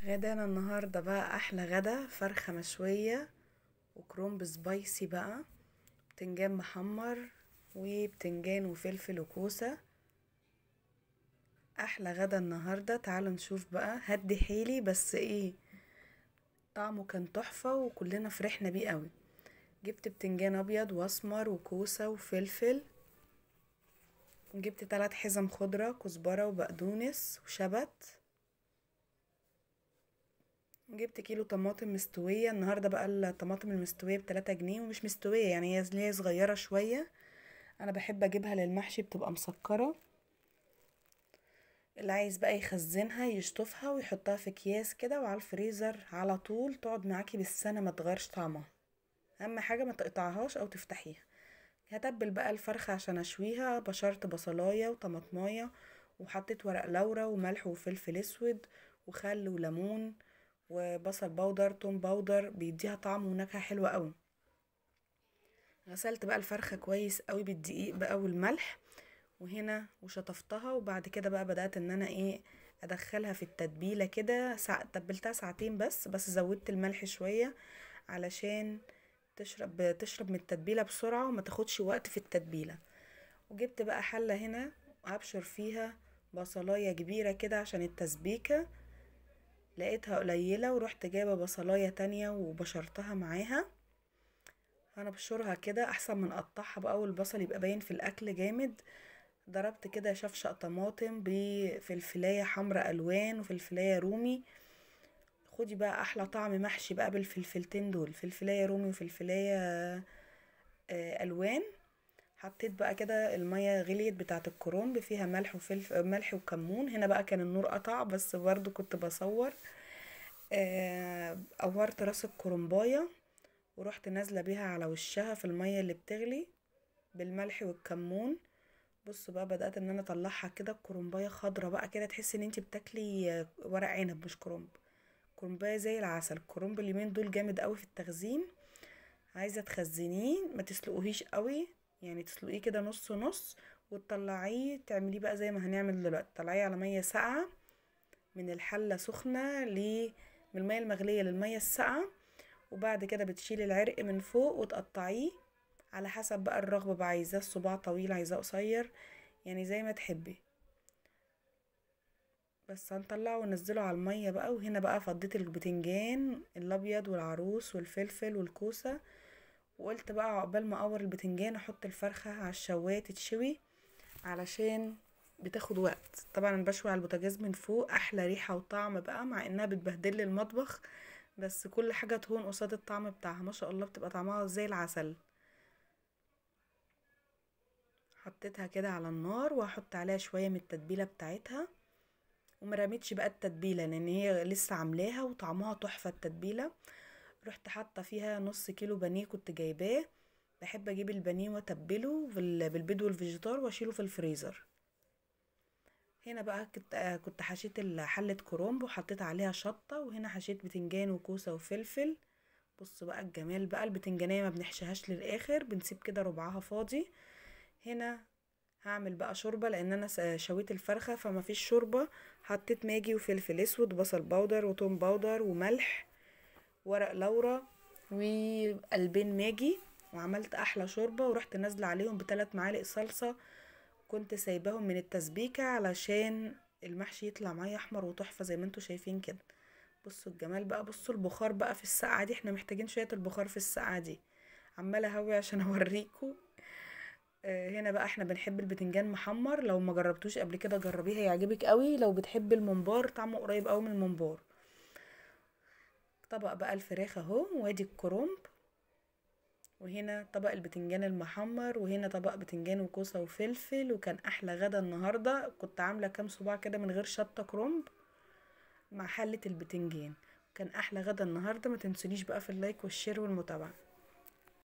غدانا النهاردة بقى احلى غدا، فرخة مشوية وكرومب سبايسي بقى، بتنجان محمر وبتنجان وفلفل وكوسة. احلى غدا النهاردة. تعالوا نشوف بقى، هدي حيلي بس ايه، طعمه كان تحفة وكلنا فرحنا بيه قوي. جبت بتنجان ابيض واسمر وكوسة وفلفل، جبت 3 حزم خضرة، كزبرة وبقدونس وشبت، جبت كيلو طماطم مستوية. النهاردة بقى الطماطم المستوية ب3 جنيه، ومش مستوية يعني هي صغيرة شوية، انا بحب اجيبها للمحشي بتبقى مسكرة. اللي عايز بقى يخزنها يشطفها ويحطها في اكياس كده وعلى الفريزر على طول، تقعد معاكي بالسنة ما تغيرش طعمها. اهم حاجة ما تقطعهاش او تفتحيها. هتبل بقى الفرخة عشان اشويها، بشرت بصلاية وطماطماية، وحطيت ورق لورا وملح وفلفل اسود وخل وليمون وبصل بودر، توم بودر، بيديها طعم ونكهة حلوة قوي. غسلت بقى الفرخة كويس قوي بالدقيق بقى والملح، وهنا وشطفتها. وبعد كده بقى بدأت ان انا ايه، ادخلها في التتبيلة كده تبلتها ساعتين بس زودت الملح شوية علشان تشرب من التتبيلة بسرعة وما تاخدش وقت في التتبيلة. وجبت بقى حلة هنا وابشر فيها بصلاية كبيرة كده عشان التسبيكة، لقيتها قليلة ورحت جايبة بصلاية تانية وبشرتها معاها. انا بشرها كده احسن من اقطعها بقى، والبصل يبقى باين في الاكل جامد. ضربت كده شفشق طماطم بفلفلاية حمراء الوان وفلفلاية رومي. خدي بقى احلى طعم محشي بقى بالفلفلتين دول، فلفلاية رومي وفلفلاية الوان. حطيت بقى كده المية غليت بتاعة الكرنب، فيها ملح وفلفل، ملح وكمون. هنا بقى كان النور قطع بس برضو كنت بصور. قورت راس الكرنباية ورحت نازلة بيها على وشها في المية اللي بتغلي بالملح والكمون. بصوا بقى بدأت ان انا اطلعها كده، الكرنباية خضرة بقى كده، تحسي ان انتي بتاكلي ورق عنب مش كرنب. كرنباية زي العسل. الكرنب اليومين دول جامد قوي في التخزين. عايزة تخزنيه ما تسلقوهيش قوي، يعني تسلقيه كده نص نص، وتطلعيه تعمليه بقى زي ما هنعمل دلوقتي. طلعيه على مية ساقعة من الحلة سخنة من المية المغلية للمية الساقعة، وبعد كده بتشيلي العرق من فوق وتقطعيه على حسب بقى الرغبة، بقى عايزاه الصباع طويل عايزاه قصير، يعني زي ما تحبي. بس هنطلعه وننزله على المية بقى. وهنا بقى فضيت البتنجان الابيض والعروس والفلفل والكوسة، وقلت بقى عقبال ما اقور البتنجان احط الفرخة على الشواية تتشوي، علشان بتاخد وقت. طبعا انا بشوي على البوتاجاز من فوق، احلى ريحة وطعم بقى، مع انها بتبهدل المطبخ بس كل حاجة تهون قصاد الطعم بتاعها. ما شاء الله بتبقى طعمها زي العسل. حطيتها كده على النار وهحط عليها شوية من التتبيلة بتاعتها، ومرميتش بقى التتبيلة لان هي لسه عاملاها وطعمها تحفة التتبيلة. رحت حاطة فيها نص كيلو بانيه كنت جايباه، بحب اجيب البانيه واتبله بالبيض والفيجيتار واشيله في الفريزر. هنا بقى كنت حشيت حلة كرنب وحطيت عليها شطة، وهنا حشيت بتنجان وكوسة وفلفل. بص بقى الجمال بقى، البتنجانية ما بنحشيهاش للاخر، بنسيب كده ربعها فاضي. هنا هعمل بقى شوربة لان انا شويت الفرخة فما فيش شوربة. حطيت ماجي وفلفل اسود وبصل باودر وتوم باودر وملح، ورق لورا، وقلبين ماجي، وعملت احلى شوربة. ورحت نازلة عليهم ب3 معالق صلصة، كنت سايباهم من التسبيكة علشان المحشي يطلع معايا احمر وتحفة زي ما انتوا شايفين كده. بصوا الجمال بقى، بصوا البخار بقى في السقعة دي، احنا محتاجين شوية البخار في السقعة دي. عمالة اهوي عشان اوريكم. هنا بقى احنا بنحب البتنجان محمر، لو ما جربتوش قبل كده جربيه هيعجبك قوي. لو بتحب الممبار طعمه قريب قوي من الممبار. طبق بقى الفراخ اهو، وادي الكرنب، وهنا طبق البتنجان المحمر، وهنا طبق بتنجان وكوسة وفلفل. وكان احلى غدا النهاردة. كنت عاملة كام صباع كده من غير شطة كرنب مع حلة البتنجان. كان احلى غدا النهاردة. ما تنسونيش بقى في اللايك والشير والمتابعة.